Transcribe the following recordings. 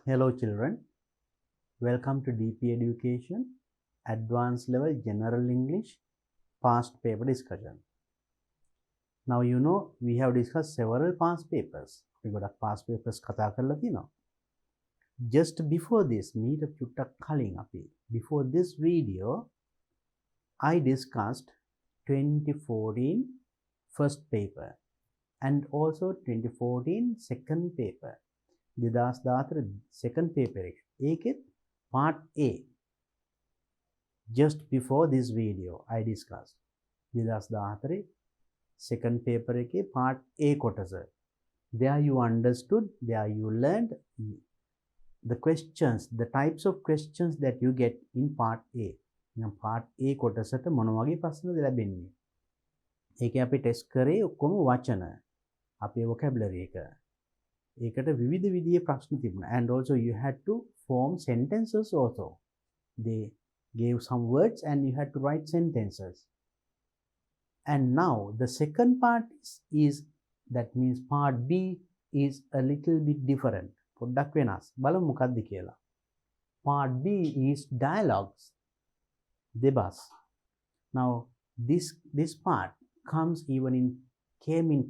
Hello children, welcome to DP Education, Advanced Level General English, Past Paper Discussion. Now you know we have discussed several past papers. We got a past papers කතා කරලා තියෙනවා. Just before this, මීට චුට්ටක් කලින් අපි before this video, I discussed 2014 first paper and also 2014 second paper. 2014 second paper එකේ part A. Just before this video I discussed 2014 second paper එකේ part A කොටස. There you understood, there you learned the questions, the types of questions that you get in part A. Now part A කොටසට මොන වගේ ප්‍රශ්නද ලැබෙන්නේ? ඒකේ අපි test කරේ ඔක්කොම වචන. අපේ vocabulary එක. ඒකට විවිධ විදිහේ ප්‍රශ්න තිබුණා. And also you had to form sentences also. They gave some words and you had to write sentences. And now the second part is that means part B is a little bit different. පොඩ්ඩක් වෙනස්. බලමු මොකක්ද කියලා. Part B is dialogues. දෙබස්. Now this part comes even in came in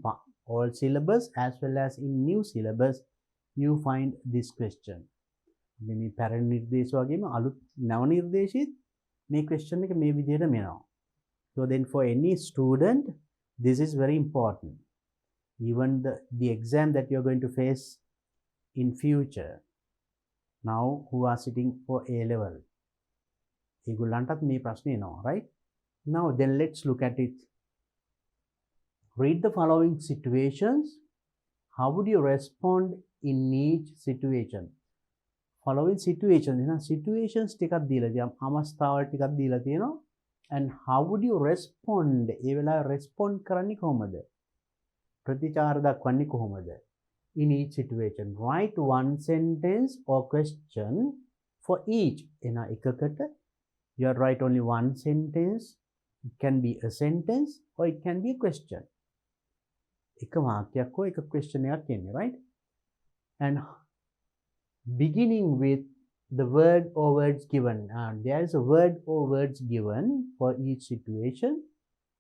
all syllabus as well as in new syllabus you find this question. මේ පැරණි නිර්දේශ වගේම අලුත් නව නිර්දේශෙත් මේ question එක මේ විදිහට මෙනවා. So then for any student this is very important. Even the exam that you are going to face in future now who are sitting for A level. ඒගොල්ලන්ටත් මේ ප්‍රශ්නේ එනවා, right? Now then let's look at it. Read the following situations. How would you respond in each situation? Following situations, situations ටිකක් දීලා තියෙනවා. අවස්ථාවල් ටිකක් දීලා තියෙනවා. And how would you respond? ඒ වෙලාවේ respond කරන්නේ කොහොමද? ප්‍රතිචාර දක්වන්නේ කොහොමද? In each situation, write one sentence or question for each. එන එකකට you write only one sentence. It can be a sentence or it can be a question. එක වාක්‍යයක් හෝ එක question එකක් එන්නේ, right? And beginning with the word or words given. There is a word or words given for each situation.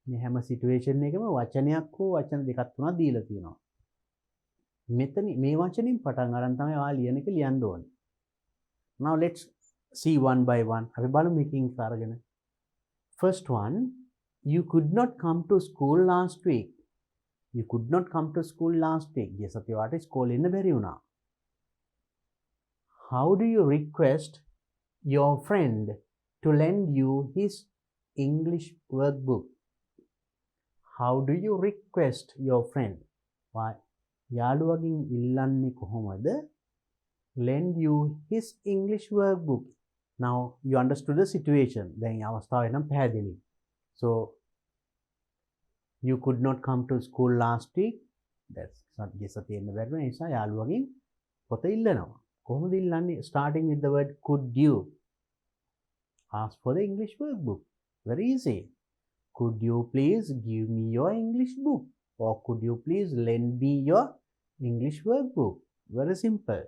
මේ හැම situation එකම වචනයක් හෝ වචන දෙකක් තුනක් දීලා තියෙනවා. මෙතන මේ වචنين පටන් අරන් තමයි ඔයා ලියන එක ලියන්න ඕනේ. Now let's see one by one. අපි බලමු එකකින් අරගෙන. First one, you could not come to school last week. You could not come to school last week. ගිය සතිය වාට ඉස්කෝලේ එන්න බැරි වුණා. How do you request your friend to lend you his English workbook? How do you request your friend? යාළුවගෙන් ඉල්ලන්නේ කොහොමද? Lend you his English workbook. Now you understood the situation. දැන් අවස්ථාව එනම් පැහැදිලි. So you could not come to school last week. That's ගිය සතියේ එන්න බැරි වුණා. ඒ නිසා යාළුවගෙන් පොත ඉල්ලනවා. කොහොමද ඉල්ලන්නේ? Starting with the word could you. Ask for the English workbook. Very easy. Could you please give me your English book? Or could you please lend me your English workbook? Very simple.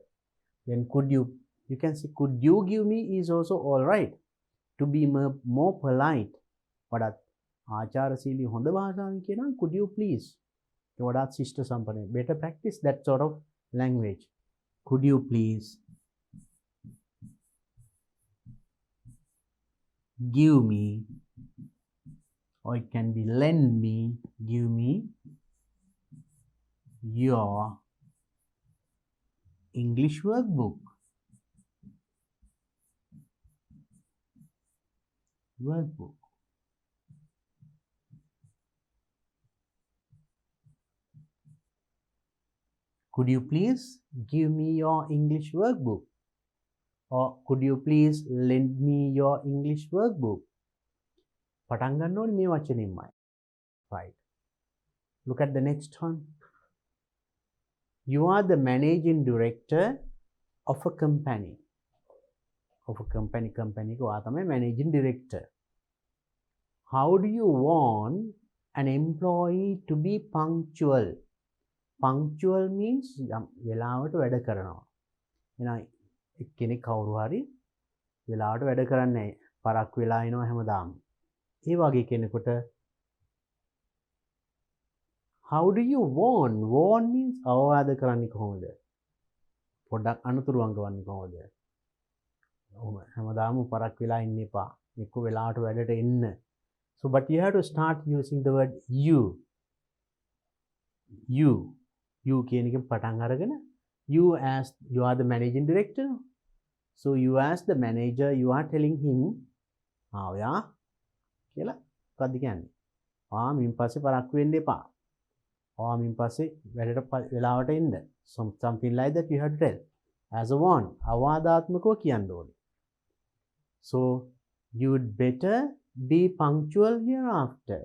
Then you can say could you give me is also all right. To be more polite. වඩාත් ආචාරශීලී හොඳ භාෂාවෙන් කියනවා could you please. වඩාත් ශිෂ්ට සම්පන්න. Better practice that sort of language. Could you please give me, or it can be lend me, give me your English workbook. Workbook. Could you please give me your English workbook? Or could you please lend me your English workbook? පටන් ගන්න ඕනේ මේ වචනින්මයි. Right. Look at the next one. You are the managing director of a company. Of a company එක ඔයා තමයි managing director. How do you want an employee to be punctual? Punctual means වෙලාවට වැඩ කරනවා. එහෙනම් එක්කෙනෙක් කවුරු හරි වෙලාවට වැඩ කරන්නේ නැහැ. පරක්කු වෙලා එනවා හැමදාම. ඒ වගේ කෙනෙකුට how do you warn? Warn means අවවාද කරන්නේ කොහොමද? පොඩ්ඩක් අනුතුරු අඟවන්නේ කොහොමද? හැමදාම පරක් වෙලා ඉන්න එපා. එක්ක වෙලාවට වැඩට එන්න. So but you have to start using the word you. You කියන එකෙන් පටන් අරගෙන you as you are the managing director. So you as the manager you are telling him ඔයා කියලා මොකක්ද කියන්නේ? මින් පස්සේ පරක්කු වෙන්න එපා. මින් පස්සේ වැඩට වෙලාවට එන්න. Something like that you have to tell. As a warn. අවවාදාත්මකව කියන්න ඕනේ. So you'd better be punctual hereafter.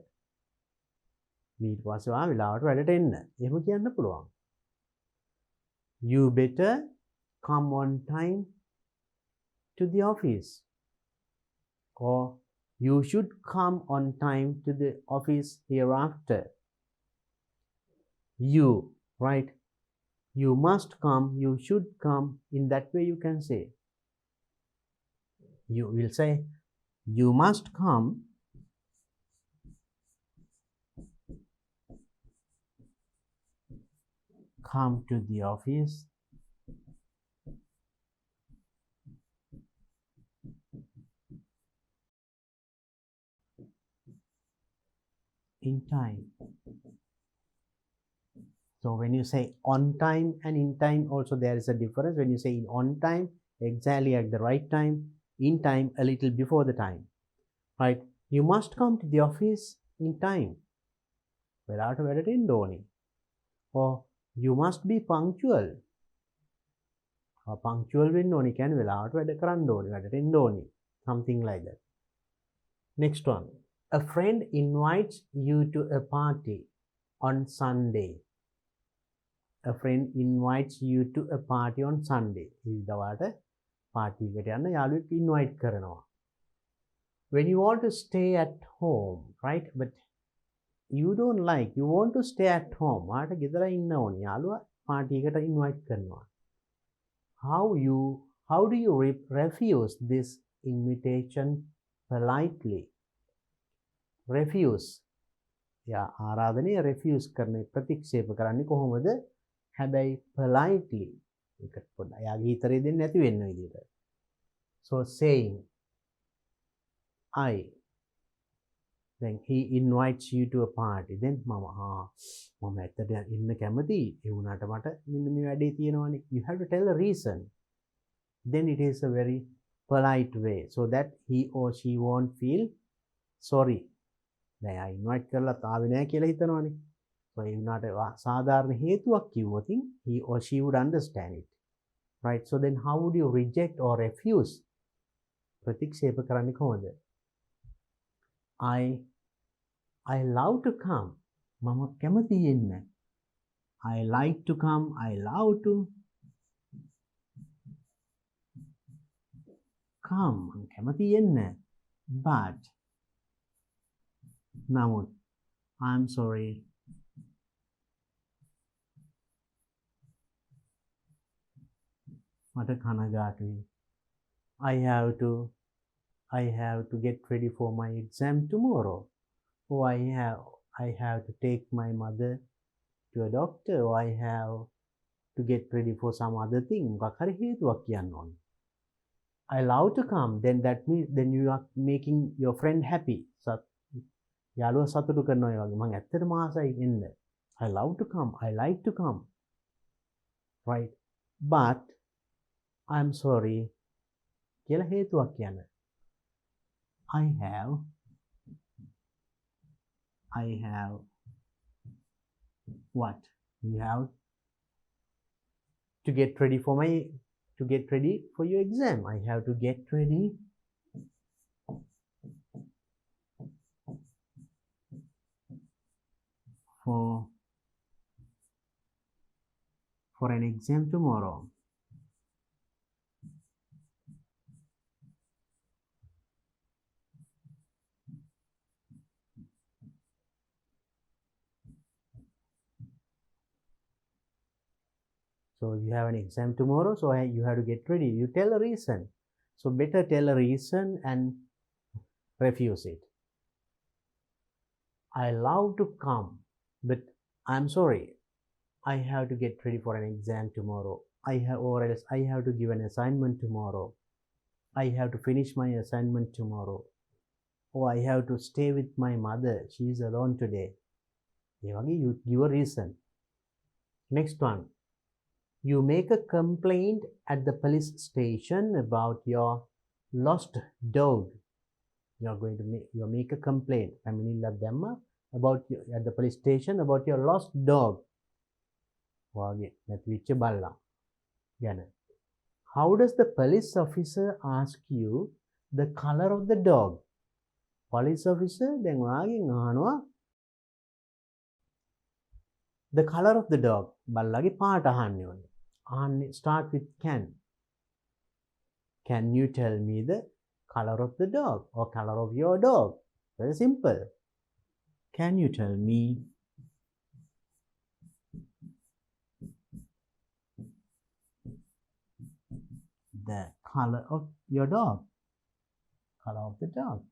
ඊට පස්සේ වෙලාවට වැඩට එන්න. එහෙම කියන්න පුළුවන්. You better come on time to the office. Or you should come on time to the office hereafter. You, right? You must come, you should come. In that way you can say. You will say, you must come to the office in time. So when you say on time and in time also there is a difference. When you say on time, exactly at the right time, in time a little before the time, right? You must come to the office in time. වෙලාවට වැඩට එන්න ඕනේ. Or you must be punctual. punctual වෙන්න ඕනේ කියන්නේ වෙලාවට වැඩ කරන්න ඕනේ, වැඩට එන්න ඕනේ. Something like that. Next one. A friend invites you to a party on Sunday. A friend invites you to a party on Sunday. ඉරිදවාට party එකට යන්න යාළුවෙක් invite කරනවා. When you want to stay at home, right? But you don't like, you want to stay at home. වාට ගෙදර ඉන්න ඕනේ. යාළුවා party එකට invite කරනවා. How do you refuse this invitation politely? Refuse. ආරාධනය refuse කරන ප්‍රතික්ෂේප කරන්නේ කොහොමද? හැබැයි politely. ඒකට පොඩ්ඩක් යාගේ හිතරේ දෙන්නේ නැති වෙන්න විදියට. So saying then he invites you to a party. Then මම ඇත්තට ඉන්න කැමති. ඒ වුණාට මට මෙන්න මේ වැඩේ තියෙනවානේ. You have to tell a reason. Then it is a very polite way so that he or she won't feel sorry. දැන් invite කරලා තාවේ නැහැ කියලා හිතනවානේ. So ඒ වුණාට සාධාරණ හේතුවක් කිව්වොත් he or she would understand it. Right? So then how would you reject or refuse? ප්‍රතික්ෂේප කරන්නේ කොහොමද? I love to come. මම කැමති එන්න. I like to come. I love to come. මම කැමති එන්න. But නමුත් I'm sorry. මට කනගාටුයි. I have to get ready for my exam tomorrow. Or I have to take my mother to a doctor. Or I have to get ready for some other thing. මොකක් හරි හේතුවක් කියන්න ඕනේ. I love to come. Then that means then you are making your friend happy. යාළුවා සතුටු කරනවා ඒ වගේ. මම ඇත්තටම ආසයි එන්න. I love to come. I like to come. Right? But I'm sorry. කියලා හේතුවක් කියන්න. I have what? You have to get ready for your exam. I have to get ready for an exam tomorrow. So you have an exam tomorrow, so you have to get ready. You tell a reason. So better tell a reason and refuse it. I love to come, but I'm sorry. I have to get ready for an exam tomorrow. Or else I have to give an assignment tomorrow. I have to finish my assignment tomorrow. Or I have to stay with my mother. She is alone today. You give a reason. Next one. You make a complaint at the police station about your lost dog. You make a complaint. About at the police station about your lost dog. How does the police officer ask you the color of the dog? Police officer the color of the dog. Start with can. Can you tell me the color of the dog or color of your dog? Very simple. Can you tell me the color of your dog? Color of the dog.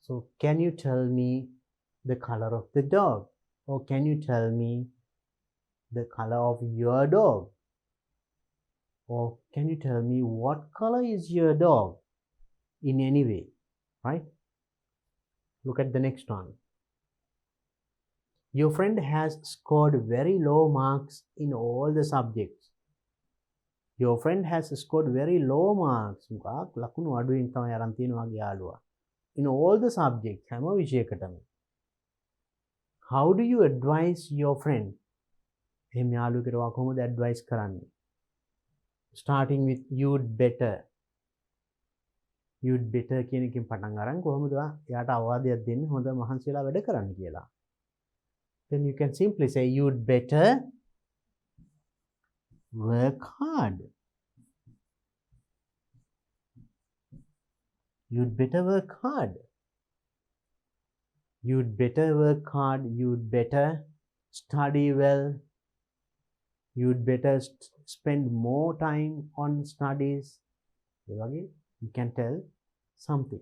So can you tell me the color of the dog? Or can you tell me the color of your dog? Or can you tell me what color is your dog? In any way, right? Look at the next one. Your friend has scored very low marks in all the subjects. Your friend has scored very low marks. In all the subjects. How do you advise your friend? Advice starting with you'd better. You'd better කියන එකෙන් පටන් අරන් කොහොමද එයාට අවවාදයක් දෙන්නේ හොඳ මහන්සියලා වැඩ කරන්න කියලා. Then you can simply say you'd better work hard. You'd better work hard. You'd better work hard. You'd better study well. You'd better spend more time on studies. You can tell something.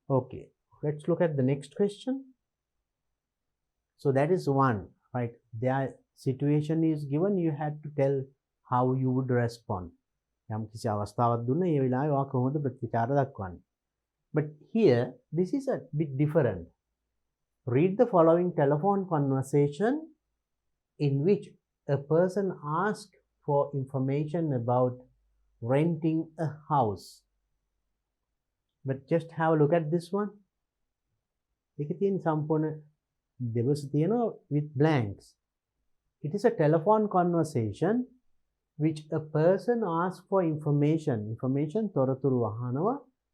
Okay, let's look at the next question. So that is one, right? Their situation is given, you had to tell how you would respond. But here, this is a bit different. Read the following telephone conversation in which a person asks for information about renting a house. But just have a look at this one. With blanks. It is a telephone conversation which a person asks for information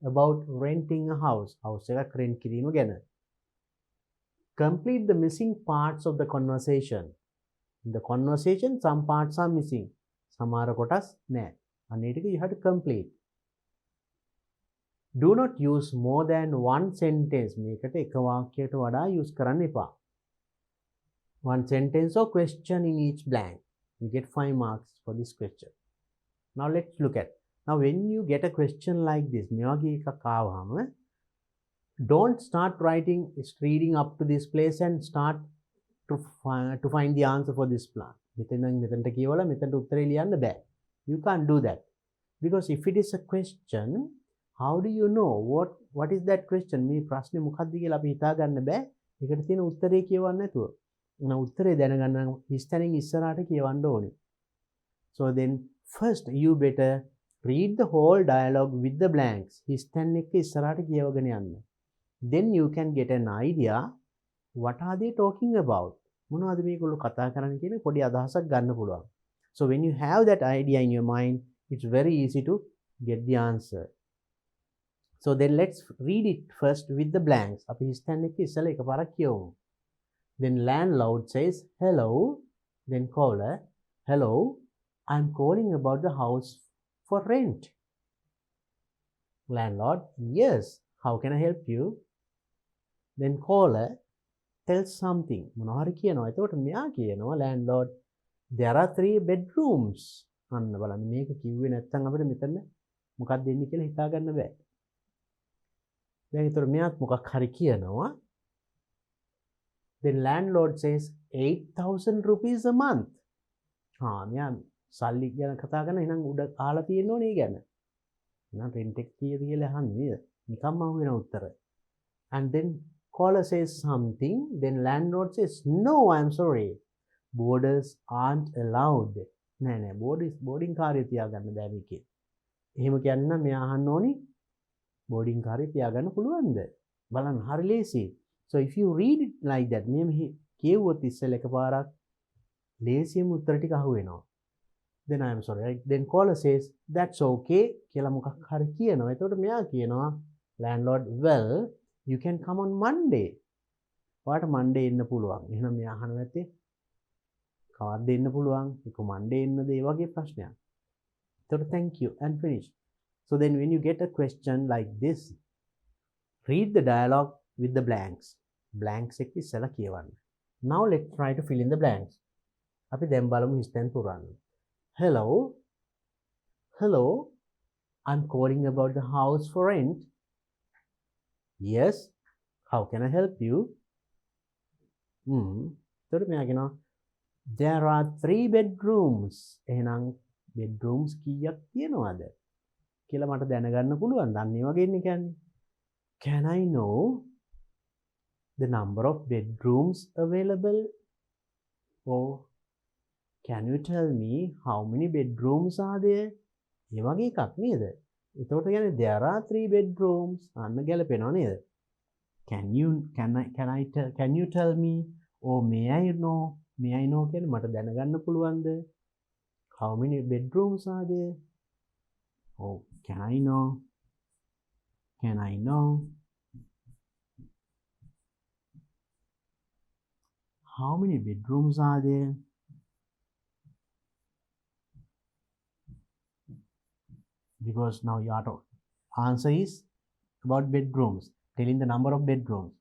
about renting a house. Complete the missing parts of the conversation. In the conversation, some parts are missing. Samara kotas ne. You have to complete. Do not use more than one sentence. Use one sentence or question in each blank. You get 5 marks for this question. Now let's look at. Now when you get a question like this, don't start writing, reading up to this place and start to find the answer for this plan. You can't do that. Because if it is a question, how do you know what is that question? මේ ප්‍රශ්නේ මොකක්ද කියලා අපි හිතා ගන්න බෑ. ඒකට තියෙන උත්තරේ කියවන්න නැතුව. උත්තරේ දැනගන්න හිස්තැනින් ඉස්සරහට කියවන්න ඕනේ. So then first you better read the whole dialogue with the blanks. හිස්තැන් එක්ක ඉස්සරහට කියවගෙන යන්න. Then you can get an idea what are they talking about. මොනවද මේගොල්ලෝ කතා කරන්නේ කියන පොඩි අදහසක් ගන්න පුළුවන්. So when you have that idea in your mind, it's very easy to get the answer. So then let's read it first with the blanks. Then landlord says, hello. Then caller, hello. I'm calling about the house for rent. Landlord, yes, how can I help you? Then caller tells something. මොනවාරි කියනවා. එතකොට මෙයා කියනවා landlord, there are 3 bedrooms. අන්න බලන්න මේක කිව්වේ නැත්නම් අපිට මෙතන මොකක්ද දෙන්නේ කියලා හිතා ගන්න බෑ. දැන් ඒතර මෙයාත් මොකක් හරි කියනවා. Then landlord says 8,000 rupees a month. මෙයා සල්ලි ගැන කතා කරන එහෙනම් උඩ අහලා තියෙන්න ඕනේ ගැන. එහෙනම් rent එක කීයද කියලා අහන්නේ නේද? නිකම්ම අහු වෙන උත්තර. And then caller says something, then landlord says, no, I'm sorry. Boarders aren't allowed. නෑ boarding කාර්යය තියාගන්න බෑ මේකේ. එහෙම කියන්න මෙයා අහන්න ඕනි boarding කාර්යය තියාගන්න පුළුවන්ද? බලන්න හරි ලේසි. So if you read it like that, මේ කියවුවොත් ඉස්සෙල්ලා එකපාරක් ලේසියම උත්තර ටික අහු වෙනවා. Then I am sorry. Right? Then caller says, that's okay කියලා මොකක් හරි කියනවා. එතකොට මෙයා කියනවා landlord, well, you can come on Monday. ඔයාට Monday එන්න පුළුවන්. එහෙනම් මෙයා අහන නැත්තේ කවද්ද එන්න පුළුවන්? ඒක Monday එන්නද? ඒ වගේ ප්‍රශ්නයක්. එතකොට thank you and finish. So then when you get a question like this, read the dialogue with the blanks. Blanks එක ඉස්සලා කියවන්න. Now let's try to fill in the blanks. අපි දැන් බලමු හිස්තැන් පුරන්න. Hello, I'm calling about the house for rent. Yes, how can I help you? එතකොට මෙයා කියනවා there are 3 bedrooms. එහෙනම් bedrooms කීයක් තියෙනවද කියලා මට දැනගන්න පුළුවන්. අන්න ඒ වගේ ඉන්නේ කියන්නේ. Can I know the number of bedrooms available? Or can you tell me how many bedrooms are there? ඒ වගේ එකක් නේද? එතකොට කියන්නේ there are 3 bedrooms. අන්න ගැලපෙනව නේද? Can you tell me? Or may I know? May I know කියන්නේ මට දැනගන්න පුළුවන්ද? How many bedrooms are there? Oh, can I know? Can I know? How many bedrooms are there? Because now your answer is about bedrooms, telling the number of bedrooms.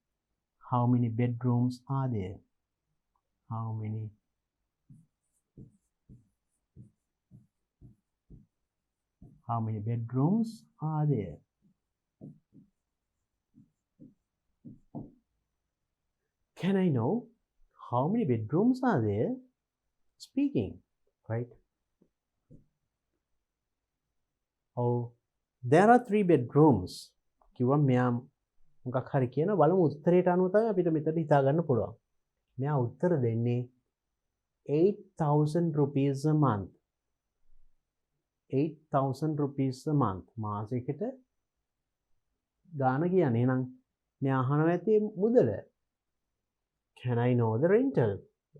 How many bedrooms are there? How many bedrooms are there? Can I know how many bedrooms are there? Speaking, right? Oh, there are 3 bedrooms. කිව්වා මෙයා මොකක් හරි කියන බලමු උත්තරයට අනුව තමයි අපිට මෙතන හිතා ගන්න පුළුවන්. මෙයා උත්තර දෙන්නේ 8,000 rupees a month. 8,000 rupees a month. මාසයකට ගාන කියන්නේ. එහෙනම් මෙයා අහනවා ඇති මුදල. Can I know the rental?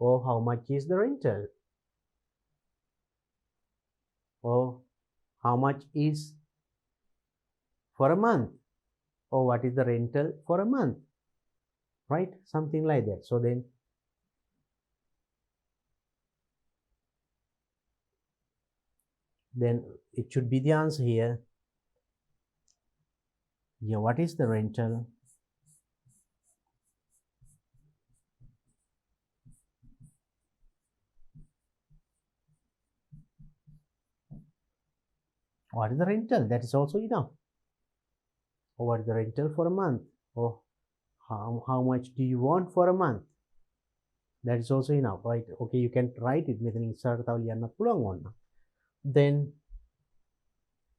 Or how much is the rental? Or how much is for a month? Or what is the rental for a month? Right? Something like that. So then it should be the answer here. Yeah, what is the rental? What is the rental? That is also enough. Or what is the rental for a month? Or how much do you want for a month? That is also enough, right? Okay, you can write it. Then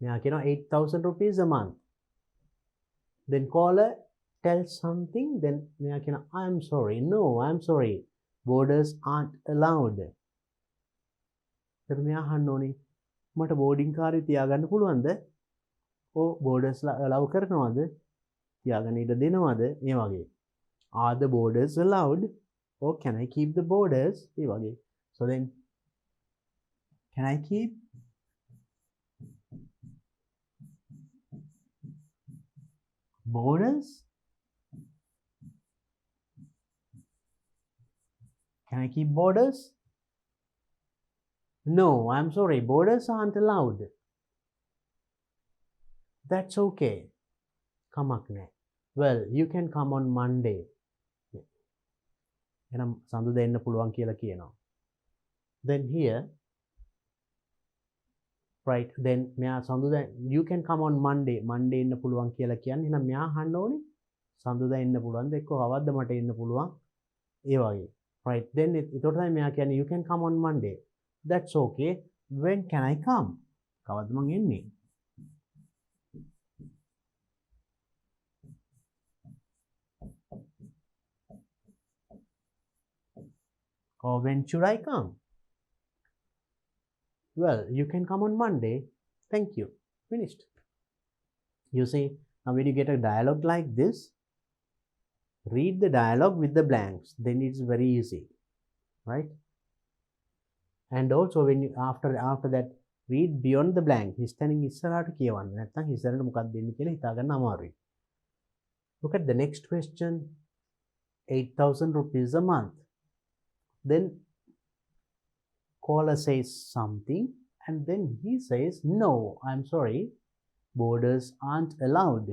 8,000 rupees a month. Then caller tells something. Then I'm sorry. No, I'm sorry. Boarders aren't allowed. මට boarding කාර්යය තියාගන්න පුළුවන්ද? ඕ බෝඩර්ස්ලා allow කරනවද? තියාගන්න ඉඩ දෙනවද? මේ වගේ. Are the boarders allowed? Or can I keep the boarders? මේ වගේ. So then can I keep boarders? Can I keep boarders? No, I'm sorry, boarders aren't allowed. That's okay. කමක් නැහැ. Well, you can come on Monday. එහෙනම් සඳුදා එන්න පුළුවන් කියලා කියනවා. Then here, right, then මෙයා සඳුදා you can come on Monday. Monday එන්න පුළුවන් කියලා කියන්නේ එහෙනම් මෙයා අහන්න ඕනේ සඳුදා එන්න පුළුවන්ද එක්ක හවද්ද මට එන්න පුළුවන් ඒ වගේ. Right, then ඒතකොට තමයි මෙයා කියන්නේ you can come on Monday. That's okay. When can I come? කවද්ද මං එන්නේ? Or when should I come? Well, you can come on Monday. Thank you. Finished. You see, now when you get a dialogue like this, read the dialogue with the blanks. Then it's very easy, right? And also when you after that read beyond the blank. හිස්තැනින් ඉස්සරහට කියවන්න. නැත්නම් ඉස්සරහට මොකක්ද දෙන්නේ කියලා හිතා ගන්න අමාරුයි. Look at the next question. 8,000 rupees a month. Then caller says something and then he says, no, I'm sorry, borders aren't allowed.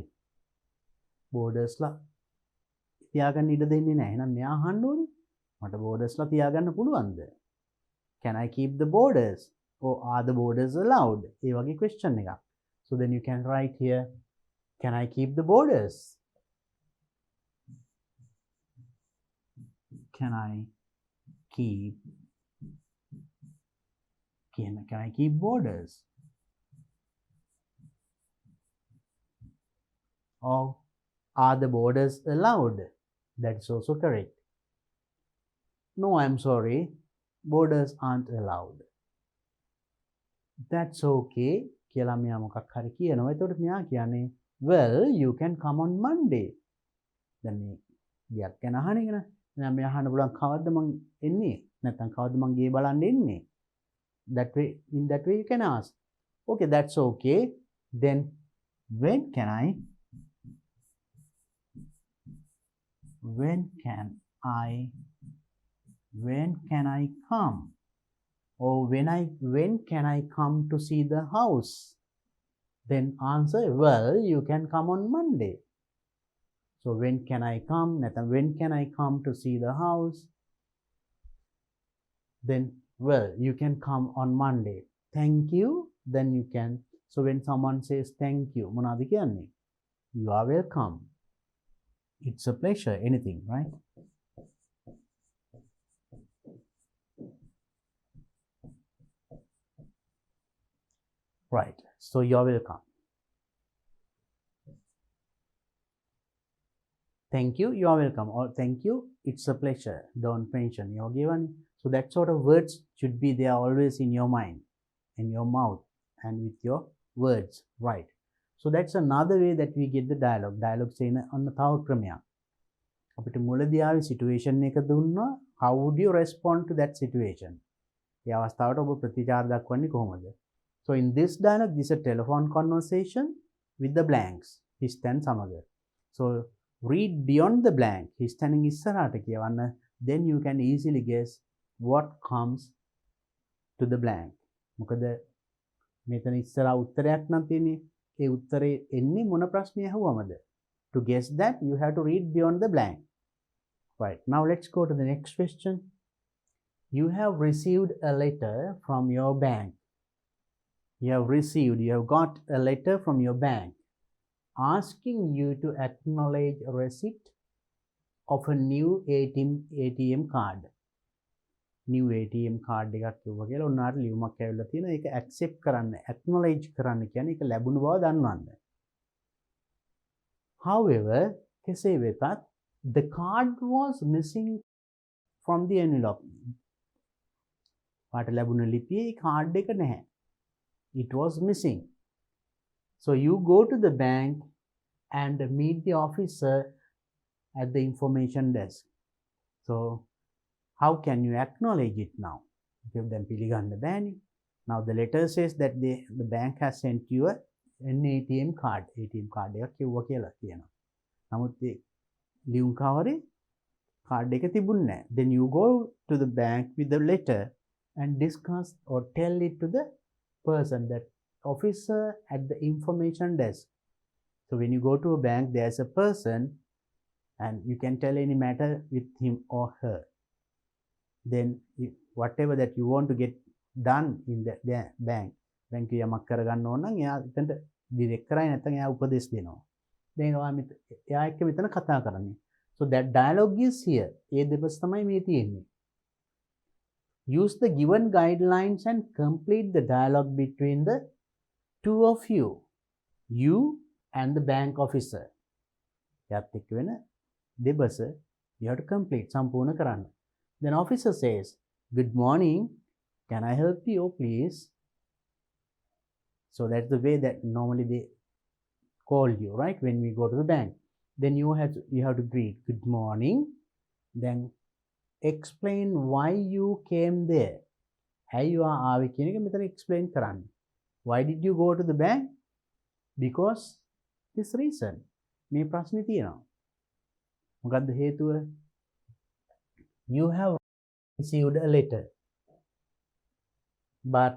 Borders ලා තියාගන්න ඉඩ දෙන්නේ නැහැ. එහෙනම් මෙයා අහන්න ඕනේ මට borders ලා තියාගන්න පුළුවන්ද? Can I keep the borders? Or are the borders allowed? ඒ වගේ question එකක්. So then you can write here, can I keep the borders? Can I keep borders? Or are the borders allowed? That is also correct. No, I'm sorry, borders aren't allowed. That's okay. කියලා මෙයා මොකක් හරි කියනවා. එතකොට මෙයා කියන්නේ well, you can come on Monday. දැන් මේ ගියක් ගැන අහන එක නේ. දැන් මෙයා අහන්න පුළුවන් කවද්ද මං එන්නේ? නැත්නම් කවද්ද මං ගේ බලන්න එන්නේ? That way, in that way you can ask. Okay, that's okay. Then when can I come? Or when can I come to see the house? Then answer, well, you can come on Monday. So when can I come? When can I come to see the house? Then, well, you can come on Monday. Thank you. Then you can. So when someone says thank you, මොනවද කියන්නේ? You are welcome. It's a pleasure. Anything, right? Right. So you're welcome. Thank you, you are welcome. Or thank you, it's a pleasure. Don't mention. You're given. So that sort of words should be there always in your mind, in your mouth, and with your words. Right. So that's another way that we get the dialogue. Dialogue saying on the තව ක්‍රමයක්. අපිට මුලදී ආවේ situation එක දුන්නා. How would you respond to that situation? ඒ අවස්ථාවට ඔබ ප්‍රතිචාර දක්වන්නේ කොහොමද? So in this dialogue, this is a telephone conversation with the blanks. හිස්තැන් සමග. So read beyond the blank. හිස්තැනින් ඉස්සරහට කියවන්න. Then you can easily guess what comes to the blank. මොකද මෙතන ඉස්සරහා උත්තරයක් නම් තියෙන්නේ. ඒ උත්තරේ එන්නේ මොන ප්‍රශ්නය අහුවමද? To guess that, you have to read beyond the blank. Right. Now let's go to the next question. You have received a letter from your bank. You have got a letter from your bank asking you to acknowledge a receipt of a new ATM card. New ATM card එකක් කිව්වා කියලා උන්නාට ලියුමක් ඇවිල්ලා තියෙනවා. ඒක accept කරන්න, acknowledge කරන්න කියන්නේ ඒක ලැබුණ බව දන්වන්න. However, කෙසේ වෙතත් the card was missing from the envelope. පාට ලැබුණ ලිපියේ කාඩ් එක නැහැ. It was missing. So you go to the bank and meet the officer at the information desk. So how can you acknowledge it now? Give them පිළිගන්න බෑනේ. Now the letter says that the bank has sent you an ATM card. ATM card එකක් කිව්වා කියලා කියනවා. නමුත් ඒ ලියුම් කවරේ card එක තිබුණේ නැහැ. Then you go to the bank with the letter and discuss or tell it to the person, that officer at the information desk. So when you go to a bank, there's a person and you can tell any matter with him or her. Then whatever that you want to get done in the bank, bank යමක් කරගන්න ඕන නම් එයා එතනට direct කරයි නැත්නම් එයා උපදෙස් දෙනවා. දැන් එයා එක්ක මෙතන කතා කරන්නේ. So that dialogue is here. ඒ දෙපස තමයි මේ තියෙන්නේ. Use the given guidelines and complete the dialogue between the two of you. You and the bank officer. එයාත් එක්ක වෙන දෙපස you have to complete සම්පූර්ණ කරන්න. Then officer says, "Good morning. Can I help you, please?" So that's the way that normally they call you, right? When we go to the bank, then you have to greet, "Good morning." Then explain why you came there. How you are ආවේ කියන එක මෙතන explain කරන්න. Why did you go to the bank? Because this reason. මේ ප්‍රශ්නේ තියෙනවා. මොකද්ද හේතුව? You have received a letter. But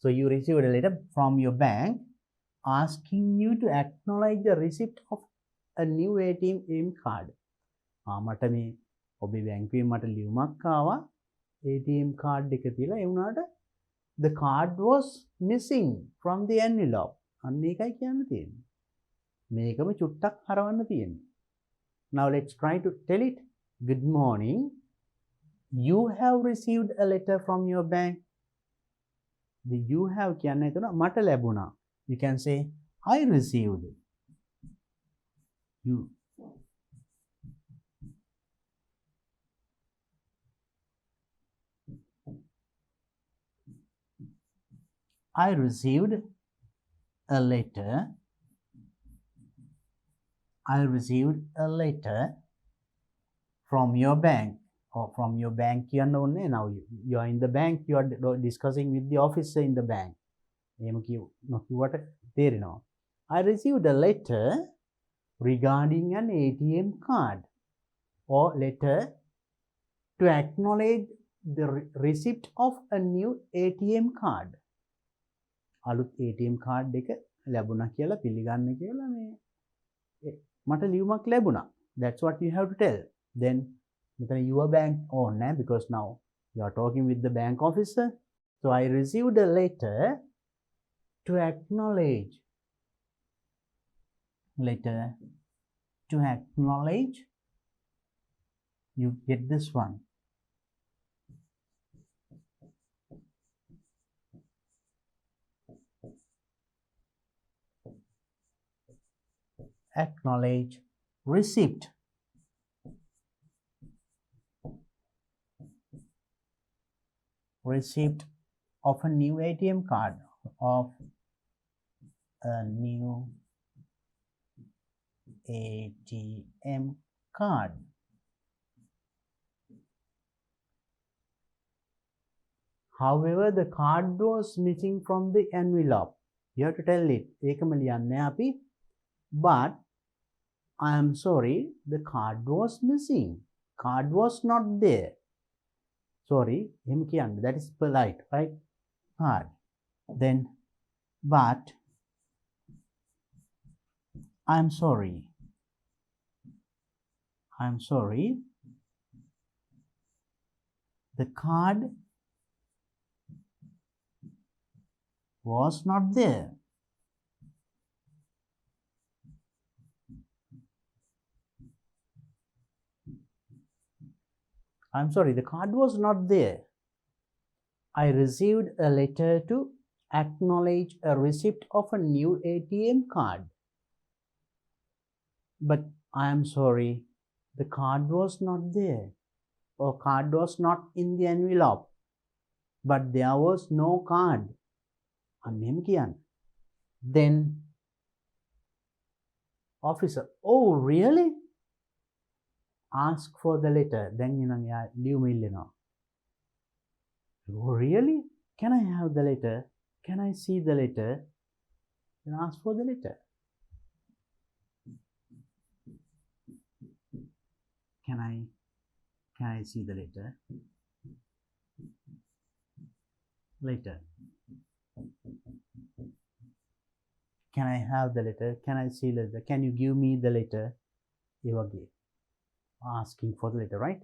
so you received a letter from your bank asking you to acknowledge the receipt of a new ATM card. මට මේ ඔබේ බැංකුවේ මට ලියුමක් ආවා ATM card එක තියලා ඒ වුණාට the card was missing from the envelope. අන්න ඒකයි කියන්න තියෙන්නේ. මේකම චුට්ටක් හරවන්න තියෙන්නේ. Now let's try to tell it. Good morning. You have received a letter from your bank. The you have කියන්න එතන මට ලැබුණා. You can say I received. You. I received a letter. I received a letter from your bank. Or from your bank කියන්න ඕනේ. Now you are in the bank, you are discussing with the officer in the bank. එහෙම කිව්වට තේරෙනවා. I received a letter regarding an ATM card or letter to acknowledge the receipt of a new ATM card. අලුත් ATM card එක ලැබුණා කියලා පිළිගන්න කියලා මේ මට ලියුමක් ලැබුණා. That's what you have to tell. Then your bank on because now you are talking with the bank officer. So I received a letter to acknowledge. Letter to acknowledge. You get this one. Acknowledge receipt. Receipt of a new ATM card. Of a new ATM card. However, the card was missing from the envelope. You have to tell it. ඒකම ලියන්න අපි. But I am sorry, the card was missing. Card was not there. Sorry, him kiyan. That is polite, right? Hard. Then, but I'm sorry. I'm sorry. The card was not there. I'm sorry, the card was not there. I received a letter to acknowledge a receipt of a new ATM card. But I am sorry, the card was not there. Or card was not in the envelope. But there was no card. Then officer, oh really? Ask for the letter. Then oh really? Can I have the letter? Can I see the letter? Then ask for the letter. Can I see the letter? Letter. can I have the letter, can I see the letter, can you give me the letter, ඒ වගේ asking for the letter, right?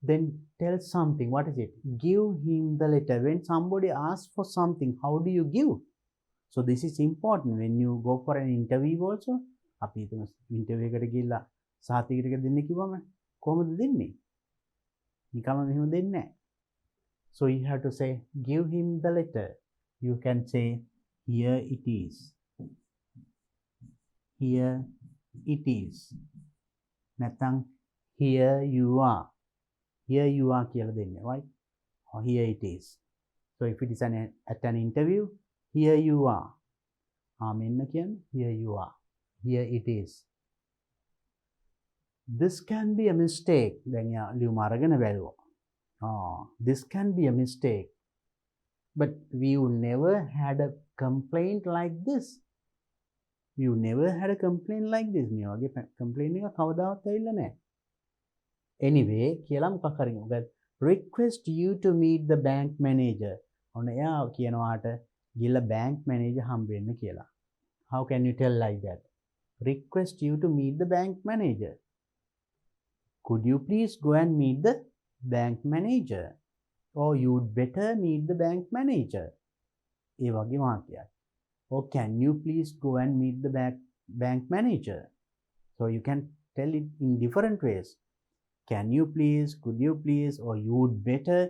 Then tell something. What is it? Give him the letter. When somebody asks for something, how do you give? So this is important when you go for an interview also. අපි හිතමු interview එකකට ගිහිල්ලා සහතිකයට දෙන්න කිව්වම කොහොමද දෙන්නේ? නිකම්ම මෙහෙම දෙන්නේ නැහැ. So you have to say, give him the letter. You can say, here it is. Here it is. නැත්නම් here you are. Here you are කියලා දෙන්නේ, right? Or here it is. So if it is at an interview, here you are. මෙන්න කියන්නේ here you are. Here it is. This can be a mistake. දැන් යා ලියුම අරගෙන බැලුවා. This can be a mistake. But we never had a complaint like this. You never had a complaint like this. මේ වගේ complaint එක කවදාවත් ඇවිල්ලා නැහැ. Anyway, කියලා මොකක් හරි මොකද request you to meet the bank manager. ඔන්න එයා කියනවාට ගිහලා bank manager හම්බ වෙන්න කියලා. How can you tell like that? Request you to meet the bank manager. Could you please go and meet the bank manager? Or you'd better meet the bank manager. ඒ වගේ වාක්‍යයක්. Or can you please go and meet the bank manager? So you can tell it in different ways. Can you please, could you please, or you'd better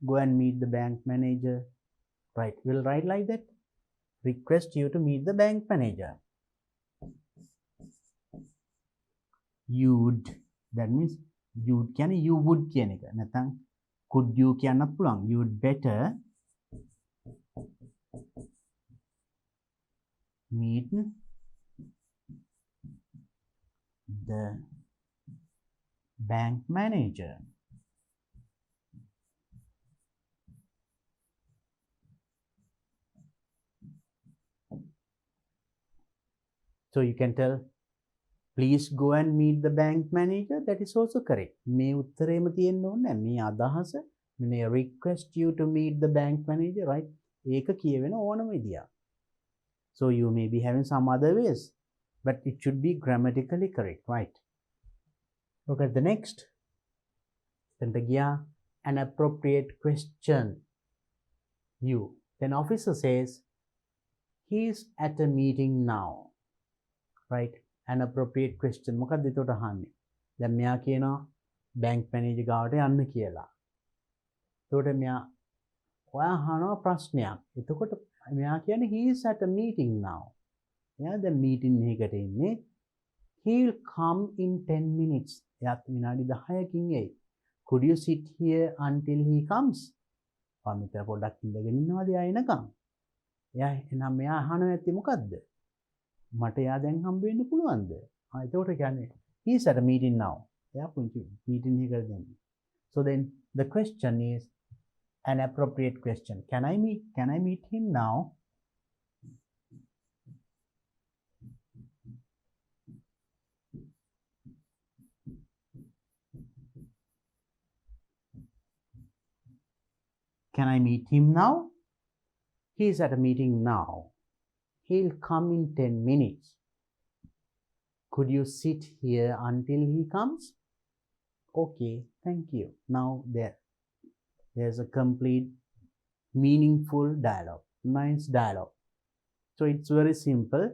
go and meet the bank manager. Right, we'll write like that. Request you to meet the bank manager. You'd, that means you'd can you would කියන එක. නැත්නම් could you කියන්න පුළුවන්. You'd better meet the bank manager. So you can tell, please go and meet the bank manager. That is also correct. මේ උත්තරේම තියෙන්න ඕනේ. මේ අදහස මේ request you to meet the bank manager, right? ඒක කියවෙන ඕනම විදියක්. So you may be having some other ways, but it should be grammatically correct, right? Look at the next. Then the an appropriate question. You. Then officer says, he is at a meeting now. Right? An appropriate question. මොකක්ද එතකොට අහන්නේ? දැන් මෙයා කියනවා bank manager ගාවට යන්න කියලා. එතකොට මෙයා ඔයා අහනවා ප්‍රශ්නයක්. එතකොට මෙයා කියන්නේ he is at a meeting now. එයා දැන් meeting එකකට ඉන්නේ. He will come in 10 minutes. එයාත් විනාඩි 10කින් එයි. Could you sit here until he comes? මෙතන පොඩ්ඩක් ඉඳගෙන ඉන්නවාද එයා එනකම්? එයා එහෙනම් මෙයා අහනවා ඇත්තේ මොකද්ද? මට එයා දැන් හම්බ වෙන්න පුළුවන්ද? එතකොට කියන්නේ he is at a meeting now. එයා පුංචි meeting එකකට දෙන්නේ. So then the question is an appropriate question. Can I meet him now? Can I meet him now? He is at a meeting now. He'll come in 10 minutes. Could you sit here until he comes? Okay, thank you. Now there's a complete meaningful dialogue, nice dialogue. So it's very simple.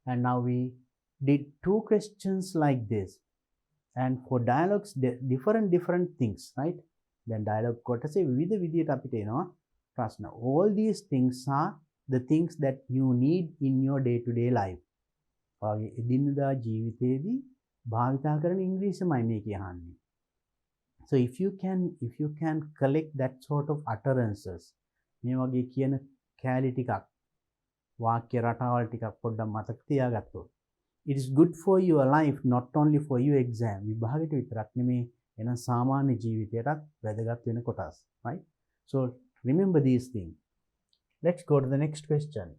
And now we did 2 questions like this. And for dialogues, different things, right? Then dialogue කොටසේ විවිධ විදියට අපිට එනවා ප්‍රශ්න. All these things are the things that you need in your day-to-day life. ඔයාගේ එදිනෙදා ජීවිතයේදී භාවිතා කරන ඉංග්‍රීසිමයි මේක යහන්නේ. So if you can collect that sort of utterances, මේ වගේ කියන කැලි ටිකක් වාක්‍ය රටාවල් ටිකක් පොඩ්ඩක් මතක තියාගත්තොත්, it is good for your life, not only for your exam. විභාගෙට විතරක් නෙමේ එන සාමාන්‍ය ජීවිතයටත් වැදගත් වෙන කොටස්, right? So remember these things. Let's go to the next question.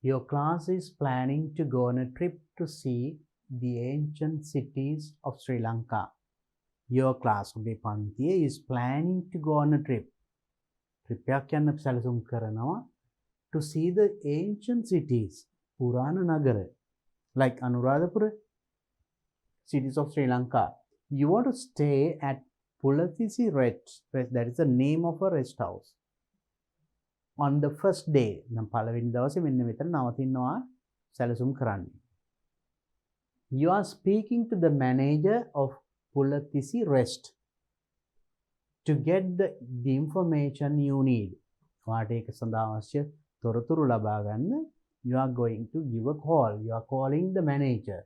Your class is planning to go on a trip to see the ancient cities of Sri Lanka. Your class is planning to go on a trip. Trip එකක් යන්න සැලසුම් කරනවා to see the ancient cities, Purana Nagara, like Anuradhapura, cities of Sri Lanka. You want to stay at Pulathisi Rest, that is the name of a rest house. On the first day, you are speaking to the manager of Pulathisi Rest to get the information you need. You are going to give a call. You are calling the manager.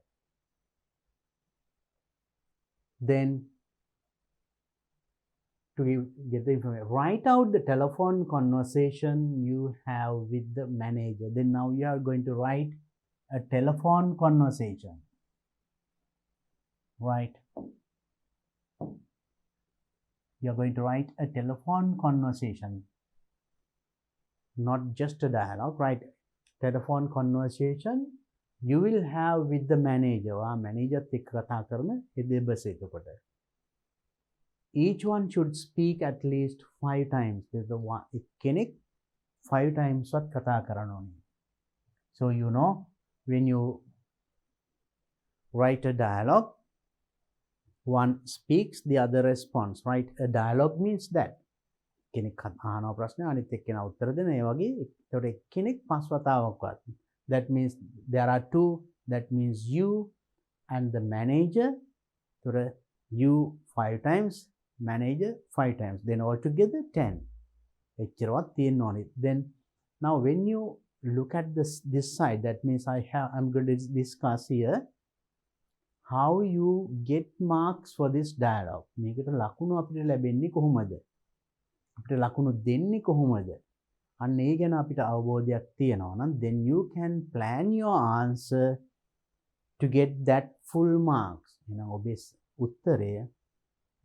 Then to get the information, write out the telephone conversation you have with the manager. Then now you are going to write a telephone conversation. Right. You are going to write a telephone conversation, not just a dialogue, right? Telephone conversation you will have with the manager. Each one should speak at least 5 times. There's the one, 5 times what kata karanoni. So you know, when you write a dialogue, one speaks, the other responds, right? A dialogue means that කෙනෙක් අහන ප්‍රශ්නේ අනිත් එක්කෙනා උත්තර දෙන ඒ වගේ. ඒතකොට කෙනෙක් 5 වතාවක්වත්. That means there are 2, that means you and the manager. ඒතකොට you 5 times, manager 5 times, then altogether 10. එච්චරවත් තියෙන්න ඕනේ. Then now when you look at this side, that means I'm going to discuss here how you get marks for this dialogue. මේකට ලකුණු අපිට ලැබෙන්නේ කොහොමද? අපිට ලකුණු දෙන්නේ කොහොමද? අන්න ඒ ගැන අපිට අවබෝධයක් තියෙනවා නම් then you can plan your answer to get that full marks. එහෙනම් ඔබේ උත්තරය,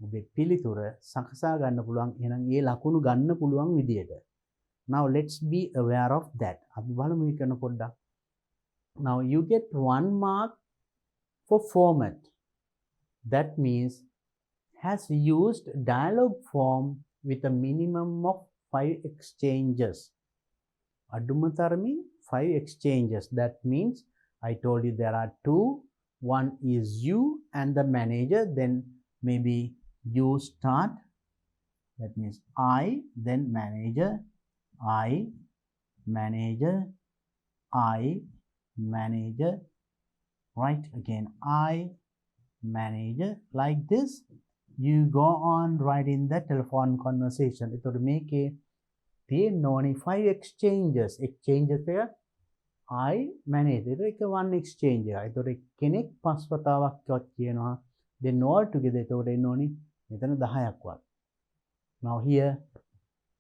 ඔබේ පිළිතුර සකසා ගන්න පුළුවන්. එහෙනම් ඒ ලකුණු ගන්න පුළුවන් විදියට. Now let's be aware of that. අපි බලමු මේක කරන පොඩ්ඩක්. Now you get 1 mark for format. That means has used dialogue form with a minimum of 5 exchanges. Adumatarmi 5 exchanges. That means I told you there are 2. One is you and the manager. Then maybe you start. That means I, then manager, I, manager, I, manager. Right, again I, manager, like this. You go on writing the telephone conversation. It would make a only 5 exchanges. Exchanges there. I, manager, like 1 exchange. I thought කෙනෙක් 5 වතාවක් කියනවා. Then all together it would only මෙතන 10ක් වත්. Now here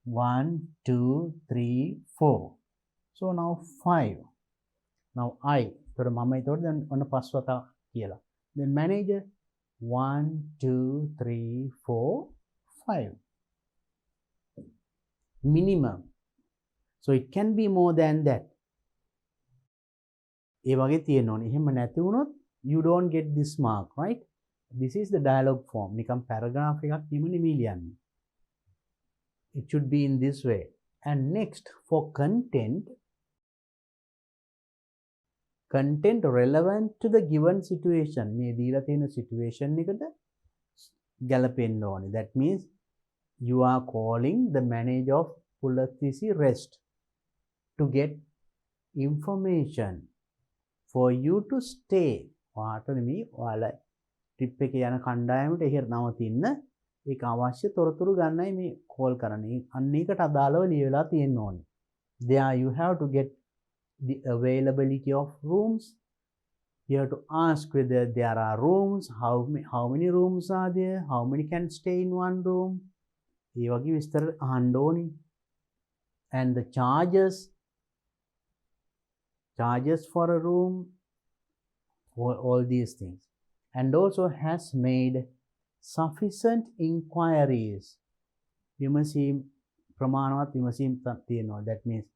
1, 2, 3, 4. So now 5. Now I. So mama thought then on a 5 වතාවක් කියලා. Then manager 1, 2, 3, 4, 5. Minimum. So it can be more than that. ඒ වගේ තියෙන්න ඕනේ. එහෙම නැති වුණොත් you don't get this mark, right? This is the dialogue form. නිකම් paragraph එකක් නෙමෙයි ලියන්නේ. It should be in this way. And next, for content relevant to the given situation. මේ දීලා තියෙන situation එකට ගැලපෙන්න ඕනේ. That means you are calling the manager of Pulathisi Rest to get information for you to stay. ඔයාට නෙමෙයි, ඔයාලා trip එකේ යන කණ්ඩායමට එහෙ නවතින්න ඒක අවශ්‍ය තොරතුරු ගන්නයි මේ කෝල් කරන්නේ. අන්න ඒකට අදාළව ලියලා තියෙන්න ඕනේ. There you have to get the availability of rooms. You have to ask whether there are rooms, how many rooms are there, how many can stay in one room. ඒ වගේ විස්තර අහන්න ඕනේ. And the charges for a room, all these things. And also has made sufficient inquiries. විමසීම් ප්‍රමාණවත් විමසීම් තියෙනවා. That means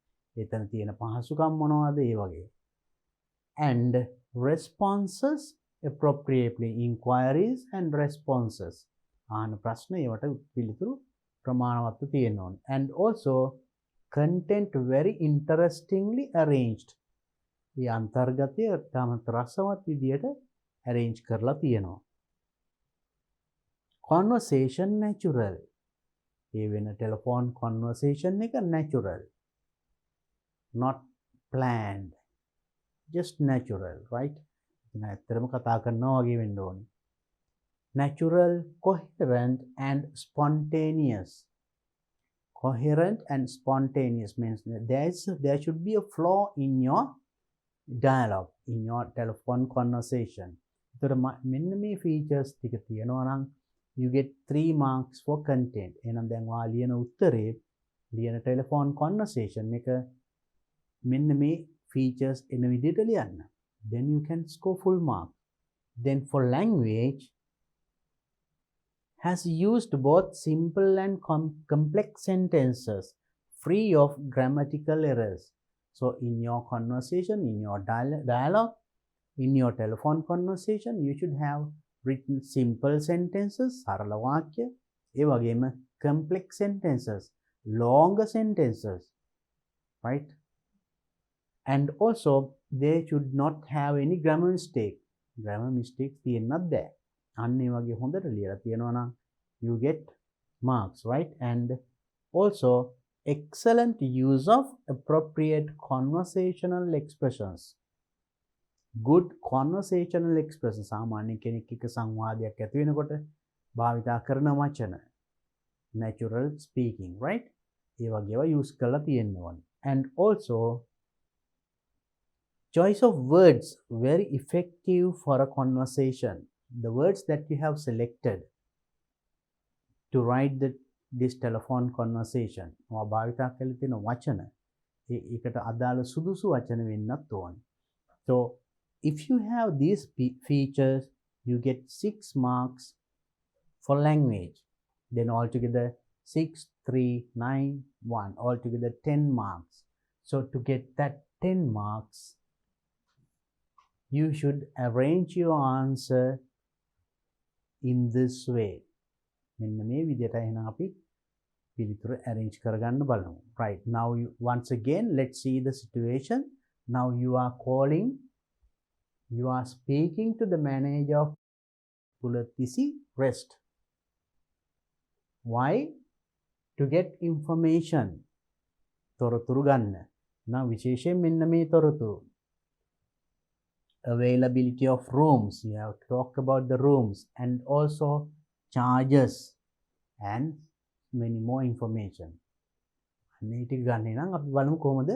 එතන තියෙන පහසුකම් මොනවද ඒ වගේ. And responses appropriately. Inquiries and responses. ආන ප්‍රශ්න ඒවට පිළිතුරු ප්‍රමාණවත්ව තියෙන්න ඕනේ. And also content very interestingly arranged. ඒ අන්තර්ගතය තාමත් රසවත් විදියට arrange කරලා තියෙනවා. Conversation natural. ඒ වෙන telephone conversation එක natural. Not planned. Just natural, right? ඉතින් ඇත්තටම කතා කරනවා වගේ වෙන්න ඕනේ. Natural, coherent and spontaneous. Coherent and spontaneous means there should be a flow in your dialogue, in your telephone conversation. එතකොට මෙන්න මේ features ටික තියෙනවා නම් you get 3 marks for content. එහෙනම් දැන් ඔයා ලියන උත්තරේ ලියන telephone conversation එක මෙන්න මේ features එන විදිහට ලියන්න. Then you can score full mark. Then for language, has used both simple and complex sentences free of grammatical errors. So in your conversation, in your dialogue, in your telephone conversation, you should have written simple sentences, sarala vakya, e wagema complex sentences, longer sentences, right? And also they should not have any grammar mistake. Grammar mistakes තියෙන්නත් බෑ. අන්න ඒ වගේ හොඳට ලියලා තියෙනවා නම් you get marks, right? And also excellent use of appropriate conversational expressions. Good conversational expressions. සාමාන්‍ය කෙනෙක් එක්ක සංවාදයක් ඇති වෙනකොට භාවිතා කරන වචන. Natural speaking, right? ඒ වගේවා use කරලා තියෙන්න ඕනේ. And also choice of words very effective for a conversation. The words that you have selected to write this telephone conversation. ඔයා භාවිතා කරලා තියෙන වචන ඒකට අදාළ සුදුසු වචන වෙන්නත් ඕනේ. So if you have these features, you get 6 marks for language. Then altogether 6, 3, 9, 1. Altogether 10 marks. So to get that 10 marks, you should arrange your answer in this way. මෙන්න මේ විදිහට එහෙනම් අපි පිළිතුර arrange කරගන්න බලමු. Right. Now once again let's see the situation. Now you are speaking to the manager of Pulatisi Rest. Why? To get information. තොරතුරු ගන්න. Now විශේෂයෙන් මෙන්න මේ තොරතුරු. Availability of rooms. You have to talk about the rooms and also charges and many more information. මේ ටික ගන්න නම් අපි බලමු කොහොමද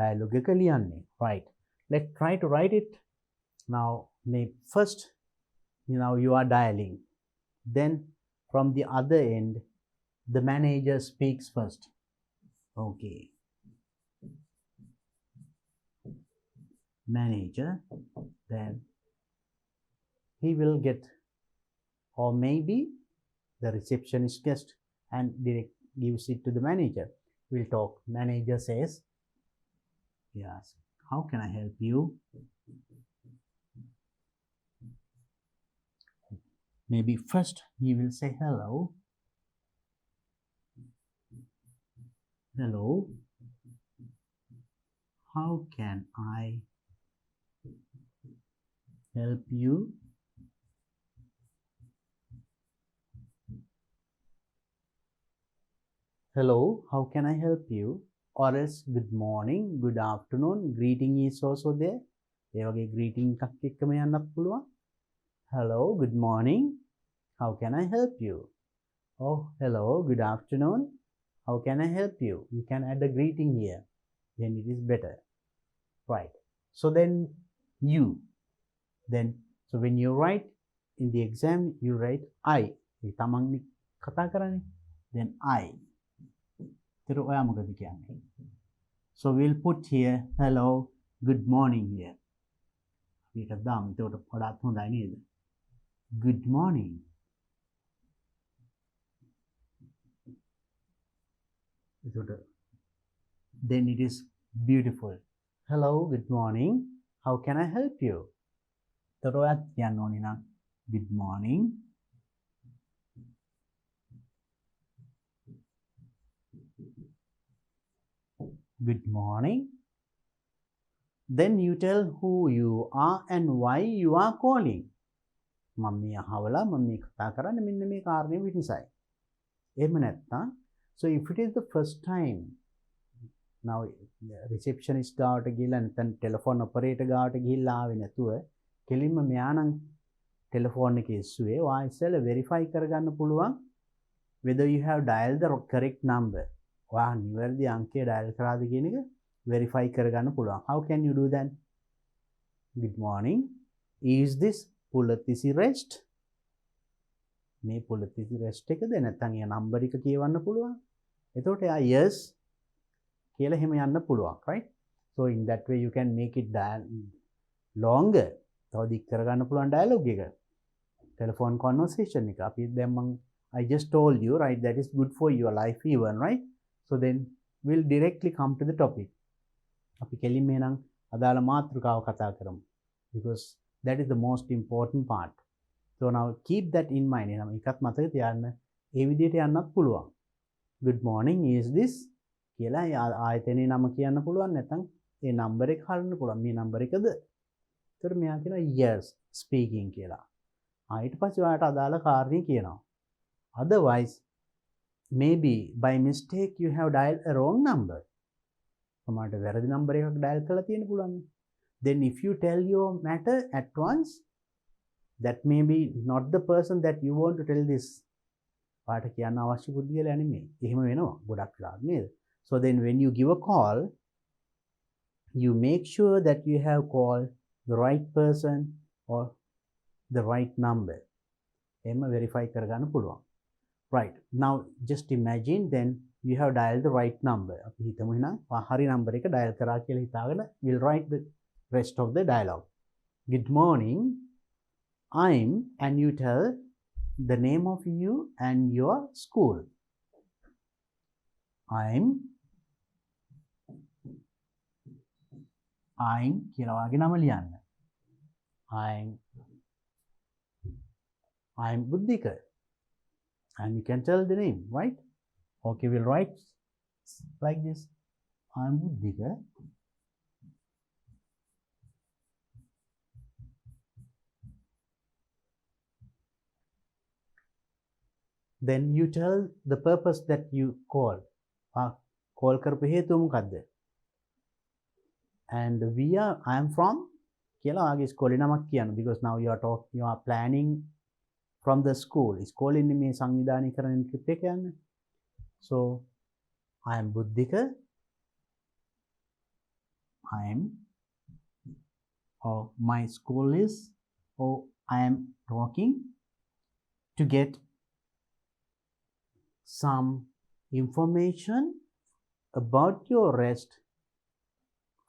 dialogue එක ලියන්නේ. Right. Let's try to write it. Now first, now you are dialing. Then from the other end, the manager speaks first. Okay. Manager, then he will get, or maybe the receptionist guest and direct gives it to the manager. We'll talk. Manager says, yes, how can I help you? Maybe first he will say hello. Hello. How can I help you? Hello, how can I help you? Or else good morning, good afternoon, greeting is also there. ඒ වගේ greeting එකක් එක්කම යන්නත් පුළුවන්. Hello, good morning, how can I help you? Oh, hello, good afternoon, how can I help you? You can add a greeting here, then it is better. Right. So then so when you write in the exam, you write I. තමන්ගේ කතා කරන්නේ. Then I. ඔයා මොකද කියන්නේ? So we'll put here hello, good morning here. මේක දාමු. ඒකට පොඩක් හොඳයි නේද? Good morning. Then it is beautiful. Hello, good morning. How can I help you? ඔයා කියන්න ඕනේ නම් good morning. good morning. Then you tell who you are and why you are calling. මම මේ අහවලා මම මේ කතා කරන්නේ මෙන්න මේ කාරණේ විනිසයි. එහෙම නැත්නම් so if it is the first time now receptionist ගාවට ගිහලා නැත්නම් telephone operator ගාවට ගිහිල්ලා ආවේ නැතුව කෙලින්ම මෙයා නම් telephone එකේ ඉස්සුවේ ඔයා ඉස්සෙල්ලා verify කරගන්න පුළුවන් whether you have dialed the correct number. ඔයා නිවැරදි අංකය dial කරාද කියන එක verify කරගන්න පුළුවන්. How can you do that? Good morning. Is this පුලතිසි rest? මේ පුලතිසි rest එකද නැත්නම් ඒ number එක කියවන්න පුළුවන්. එතකොට එයා yes කියලා එහෙම යන්න පුළුවන්, right? So in that way you can make it longer. තව දික් කරගන්න පුළුවන් dialogue එක. Telephone conversation එක. අපි දැන් මම I just told you, right, that is good for your life even, right? So then we'll directly come to the topic. අපි කෙලින්ම එනම් අදාළ මාතෘකාව කතා කරමු. Because that is the most important part. So now keep that in mind. එනම් එකත් මතක තියාගන්න. ඒ විදිහට යන්නත් පුළුවන්. Good morning, is this? කියලා ආයතනයේ නම කියන්න පුළුවන් නැත්නම් ඒ නම්බර් එක හලන්න පුළුවන්. මේ නම්බර් එකද? ඒතර මෙයා කියනවා yes speaking කියලා. ඊට පස්සේ ඔයාලට අදාළ කාරණේ කියනවා. Otherwise maybe by mistake you have dialed a wrong number. ඔයාලට වැරදි නම්බර් එකක් dial කරලා තියෙන්න පුළුවන්. Then if you tell your matter at once, that may be not the person that you want to tell this. පාට කියන්න අවශ්‍ය පුද්ගලයා නෙමෙයි. එහෙම වෙනවා ගොඩක් වෙලාවට නේද? So then when you give a call, you make sure that you have called the right person or the right number. එහෙම verify කරගන්න පුළුවන්. Right. Now just imagine then you have dialed the right number. අපි හිතමු එහෙනම් හරි number එක dial කරා කියලා හිතාගෙන we'll write the rest of the dialogue. Good morning. I'm, and you tell the name of you and your school. I'm කියලා වාගේ නම ලියන්න. I'm Buddhika. And you can tell the name, right? Okay, we'll write like this. I'm Buddhika. Then you tell the purpose that you call. Call කරපු හේතුව මොකද්ද? And I am from කියලා ආගේ ස්කෝලේ නමක් කියන්න. Because now you are planning from the school. ස්කෝලේ මේ සංවිධානය කරන trip එක යන්න. So I am Buddhika. My school is, I am talking to get some information about your rest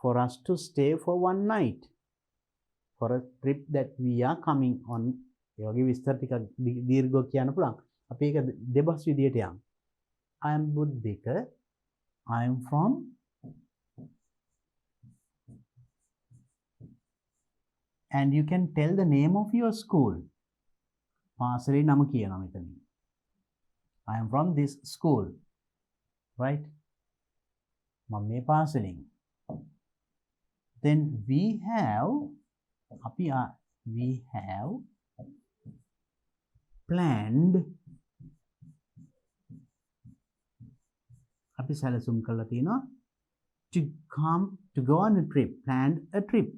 for us to stay for one night for a trip that we are coming on. ඒ වගේ විස්තර ටිකක් දීර්ඝව කියන්න පුළුවන්. අපි ඒක දෙබස් විදියට යමු. I am Buddhika. I am from and you can tell the name of your school. පාසලේ නම කියනවා මෙතන. I am from this school, right? මම මේ පාසලෙන්. Then we have planned අපි සැලසුම් කරලා තියෙනවා to go on a trip. Planned a trip.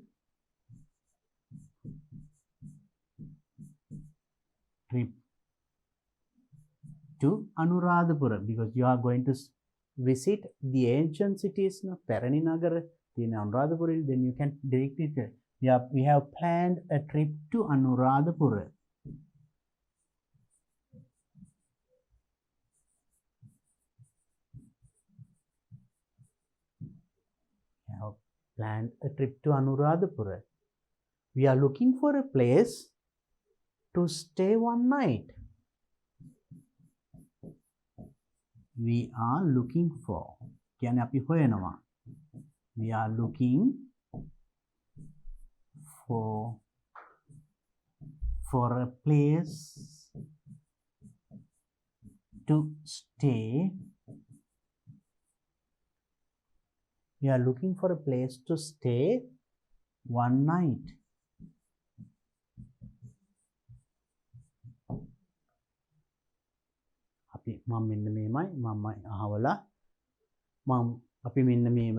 To Anuradhapura, because you are going to visit the ancient cities, පැරණි නගර තියෙන Anuradhapura. Then you can directly tell we have planned a trip to Anuradhapura. We have planned a trip to Anuradhapura. We are looking for a place to stay one night. We are looking for. කියන්නේ අපි හොයනවා. We are looking for a place to stay We are looking for a place to stay one night. අපි මම මෙන්න මේමයි මම අහවලා මම අපි මෙන්න මේම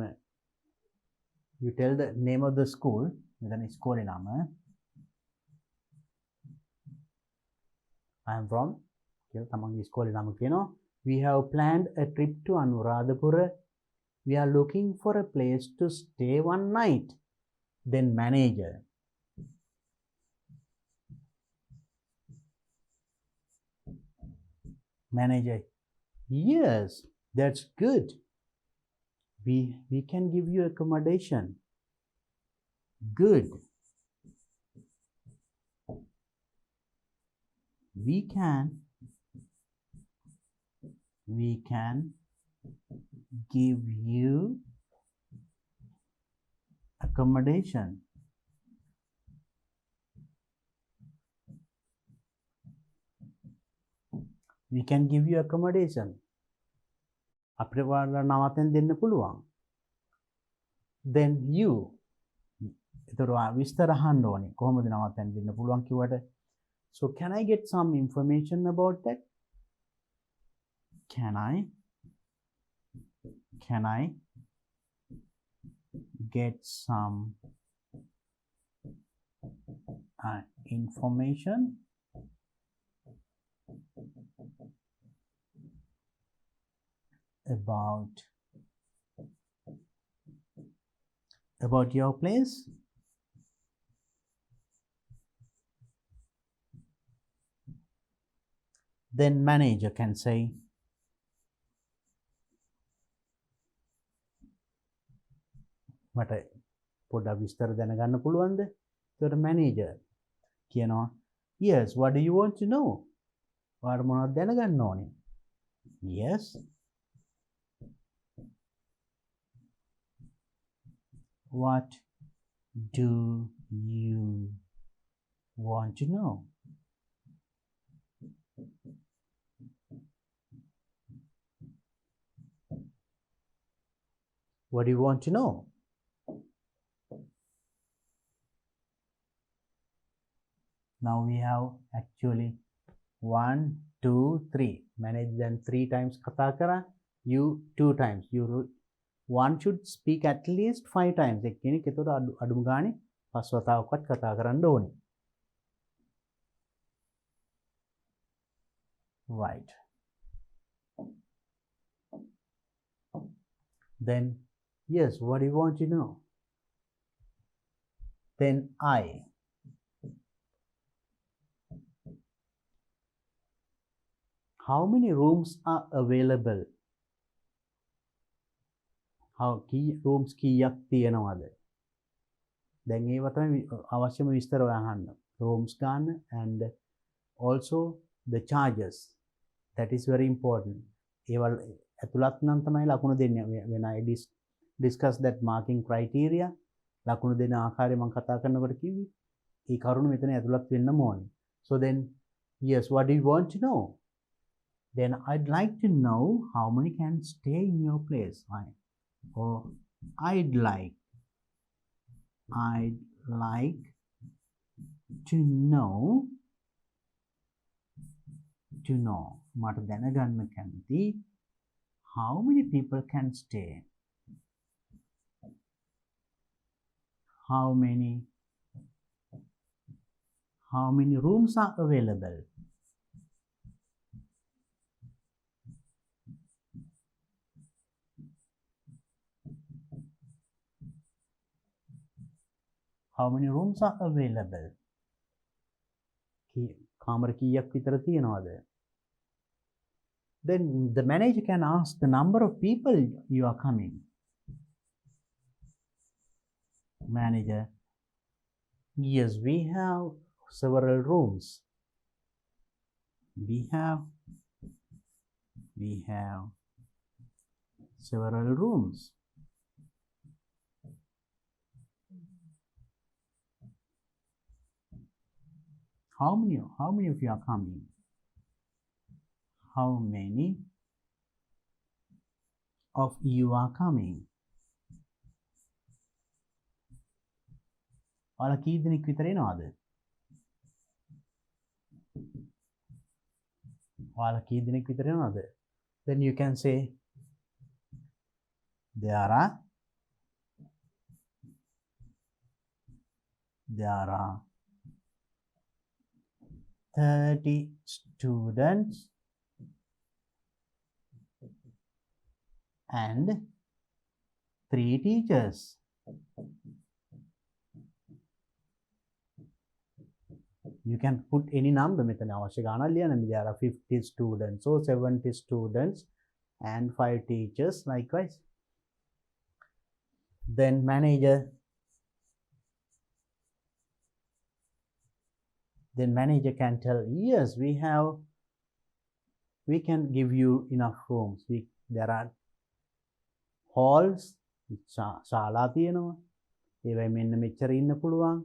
you tell the name of the school මෙතන ඉස්කෝලේ නම I am from කියලා තමන්ගේ ඉස්කෝලේ නම කියනවා we have planned a trip to Anuradhapura we are looking for a place to stay one night then manager Manager, yes, that's good. We can give you accommodation. Good. We can give you accommodation. We can give you accommodation. අපිට ඔයාලා නවත්තෙන් දෙන්න පුළුවන්. Then you ඒතර විස්තර අහන්න ඕනේ. කොහොමද නවත්තෙන් දෙන්න පුළුවන් කිව්වට. So can I get some information about that? Can I get some information about your place? Then manager can say මට පොඩ්ඩක් විස්තර දැනගන්න පුළුවන්ද? ඒතර manager කියනවා yes what do you want to know? ඔයාලා මොනවද දැනගන්න ඕනේ? Yes what do you want to know? What do you want to know? Now we have actually 1, 2, 3. Manage them 3 times kata kara. You 2 times. One should speak at least 5 times. එක්කෙනෙක් එතකොට අඩුම ගානේ 5 වතාවක්වත් කතා කරන්න ඕනේ. Right. Then yes, what do you want to know? Then I how many rooms are available? How rooms කීයක් තියෙනවද? දැන් ඒව තමයි අවශ්‍යම විස්තර අහන්න. Rooms ගන්න and also the charges. That is very important. ඒවල් ඇතුළත් නම් තමයි ලකුණු දෙන්නේ. When I discuss that marking criteria ලකුණු දෙන ආකාරය මම කතා කරනකොට කිව්වේ ඒ කරුණු මෙතන ඇතුළත් වෙන්නම ඕනේ. So then yes, what do you want to know? Then I'd like to know how many can stay in your place. I'd like to know මට දැනගන්න කැමති how many people can stay. How many rooms are available? How many rooms are available? කාමර කීයක් විතර තියෙනවද? Then the manager can ask the number of people you are coming. Manager, yes, we have several rooms. We have several rooms. How many of you are coming? How many of you are coming? ඔයාලා කී දෙනෙක් විතර එනවද? ඔයාලා කී දෙනෙක් විතර එනවද? Then you can say there are 30 students and 3 teachers. You can put any number. මෙතන අවශ්‍ය ගානක් ලියන්න. There are 50 students or 70 students and 5 teachers likewise. Then manager can tell, yes, we can give you enough rooms. There are halls, ශාලා තියෙනවා. ඒවයි මෙන්න මෙච්චර ඉන්න පුළුවන්.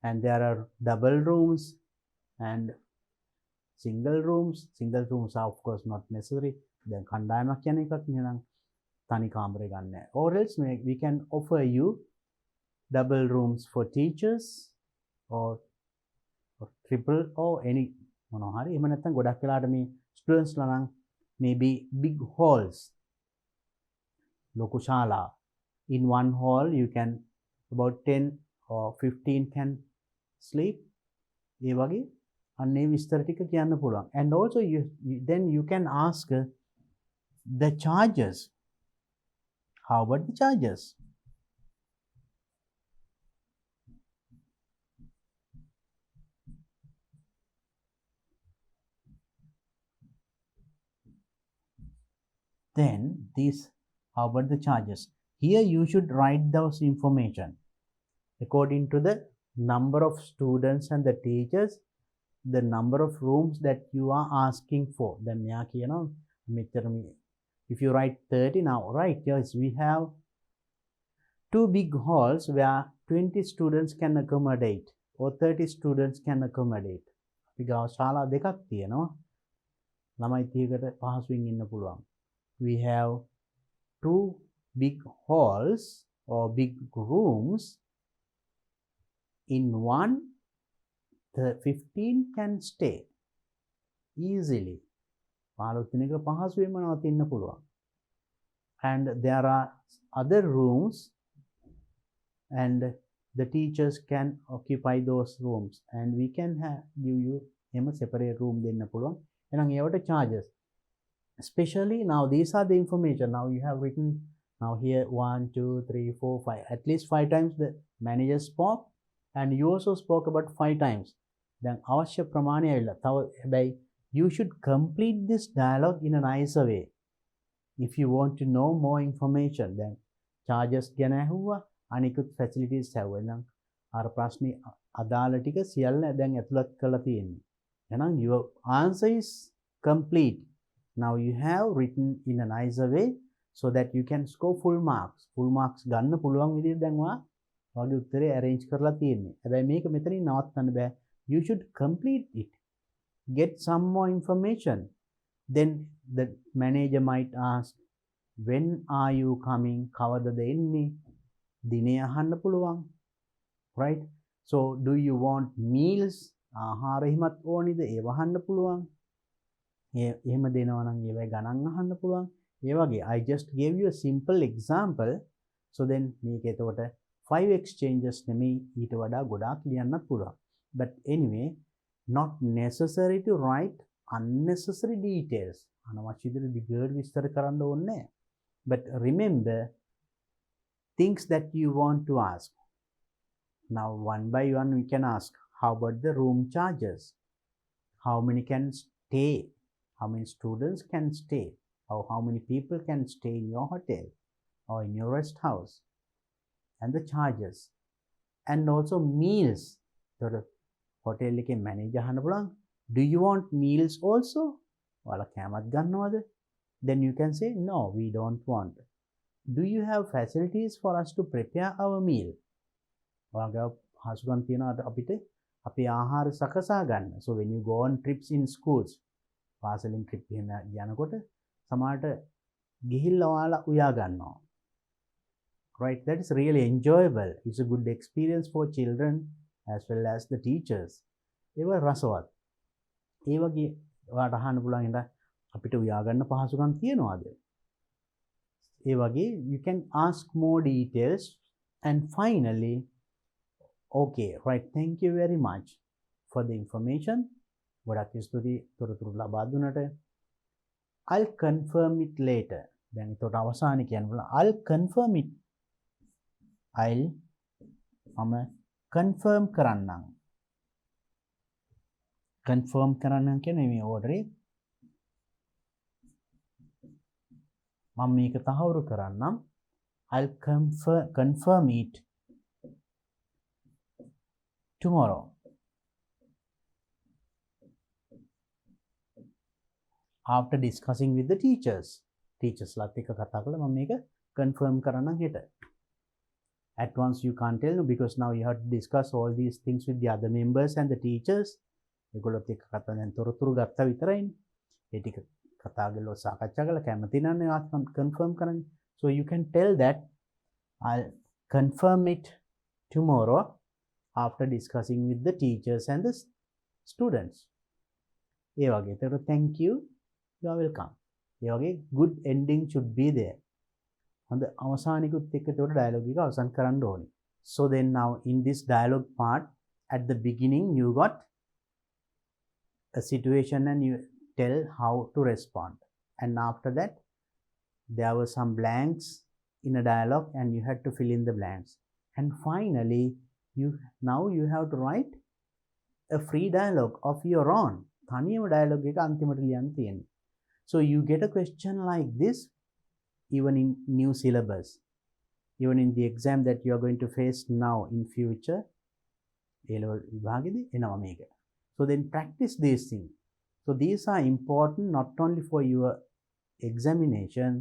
And there are double rooms and single rooms. Single rooms are of course not necessary. දැන් කණ්ඩායමක් කියන එකක් නේ තනි කාමරේ ගන්න. Or else we can offer you double rooms for teachers or triple or any මොනවා හරි. එහෙම නැත්නම් ගොඩක් වෙලාවට මේ students ලා නම් maybe big halls. ලොකු ශාලා. In one hall you can about 10 or 15 can sleep. ඒ වගේ අන්නේ විස්තර ටික කියන්න පුළුවන්. And also then you can ask the charges. How about the charges? Then how about the charges? Here you should write those information according to the number of students and the teachers, the number of rooms that you are asking for. Then මෙයා කියනවා මෙතර if you write 30 now, right, yes, we have 2 big halls where 20 students can accommodate or 30 students can accommodate. අපි ගාව ශාලා දෙකක් තියෙනවා. ළමයි 30කට පහසුවෙන් ඉන්න පුළුවන්. We have 2 big halls or big rooms. In one, the 15 can stay easily. And there are other rooms and the teachers can occupy those rooms and we can give you a separate room දෙන්න පුළුවන්. එහෙනම් ඒවට charges. Especially now these are the information. Now you have written now here 1 2 3 4 5 at least 5 times the manager spoke and you also spoke about 5 times. Then අවශ්‍ය ප්‍රමාණය ඇවිල්ලා. තව හැබැයි you should complete this dialogue in a nicer way. If you want to know more information, then charges ගැන ඇහුවා, අනිකුත් facilities ඇහුවා. එහෙනම් අර ප්‍රශ්නේ අදාළ ටික සියල්ල දැන් ඇතුළත් කරලා තියෙන්නේ. එහෙනම් your answer is complete. Now you have written in a nicer way so that you can score full marks. Full marks ගන්න පුළුවන් විදිහට දැන් ඔයාගේ උත්තරේ arrange කරලා තියෙන්නේ. හැබැයි මේක මෙතනින් නවත්තන්න බෑ. You should complete it. Get some more information. Then the manager might ask, when are you coming? කවදද එන්නේ? දිනේ අහන්න පුළුවන්. Right? So do you want meals? ආහාර හිමත් ඕනිද? ඒව අහන්න පුළුවන්. එහෙම දෙනවා නම් ඒවයි ගණන් අහන්න පුළුවන්. ඒ වගේ I just gave you a simple example. So then මේක එතකොට 5 exchanges නෙමෙයි ඊට වඩා ගොඩාක් ලියන්නත් පුළුවන්. But anyway, not necessary to write unnecessary details. අනවශ්‍ය විදිහට දිගට විස්තර කරන්න ඕනේ නැහැ. But remember things that you want to ask. Now one by one we can ask, how about the room charges? How many can stay? How many students can stay? How many people can stay in your hotel or in your rest house? And the charges. And also meals. So the hotel එකේ manager අහන්න පුළුවන්, do you want meals also? ඔයාලා කෑමත් ගන්නවද? Then you can say, no, we don't want. Do you have facilities for us to prepare our meal? ඔයාගේ හසුකම් තියනවාද අපිට අපේ ආහාර සකසා ගන්න. So when you go on trips in schools, පාසලෙන් trip එහෙම යනකොට සමහරට ගිහිල්ලා ඔයාලා උයා ගන්නවා. right? That is really enjoyable. It's a good experience for children as well as the teachers. ඒවා රසවත්. ඒ වගේ ඔයාලට අහන්න පුළුවන් ඉඳ අපිට උයා ගන්න පහසුකම් තියනවාද? ඒ වගේ you can ask more details. And finally, okay, right, thank you very much for the information. ගොඩක් ස්තුතියි තොරතුරු ලබා දුන්නට. I'll confirm it later. දැන් ඒකට අවසානයේ කියන්න පුළුවන් I'll confirm it. මම confirm කරන්නම්. confirm කරන්නම් කියන්නේ මේ ඕඩරේ මම මේක තහවුරු කරන්නම්. I'll confirm it tomorrow. After discussing with the teachers. Teachers ලාත් එක්ක කතා කරලා මම මේක confirm කරන්නම් හෙට. At once you can't tell because now you have to discuss all these things with the other members and the teachers. ඒගොල්ලොත් එක්ක කතා දැන් තොරතුරු ගත්තා විතරයිනේ. ඒ ටික කතා කරලා සාකච්ඡා කරලා කැමති නම් confirm කරන්න. So you can tell that I'll confirm it tomorrow after discussing with the teachers and the students. ඒ වගේ. ඒතර thank you. You are welcome. ඒ වගේ good ending should be there. හොඳ අවසානිකුත් එක්ක ඒතර dialogue එක අවසන් කරන්න ඕනේ. So then now in this dialogue part at the beginning you got a situation and you tell how to respond. And after that there were some blanks in a dialogue and you had to fill in the blanks. And finally now you have to write a free dialogue of your own. තනියම dialogue එක අන්තිමට ලියන්න තියෙනවා. So you get a question like this even in new syllabus, even in the exam that you are going to face now in future. A-level විභාගෙදී එනවා මේක. So then practice these things. So these are important not only for your examination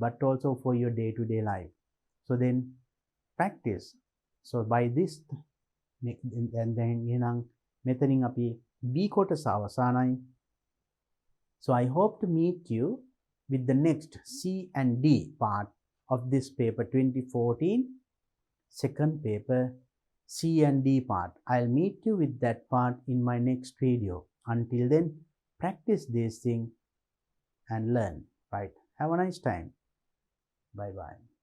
but also for your day-to-day life. So then practice. So by this and then මෙතනින් අපි B කොටස අවසానයි. So I hope to meet you with the next C and D part of this paper 2014 second paper C and D part. I'll meet you with that part in my next video. Until then, practice this thing and learn. Right? Have a nice time. Bye bye.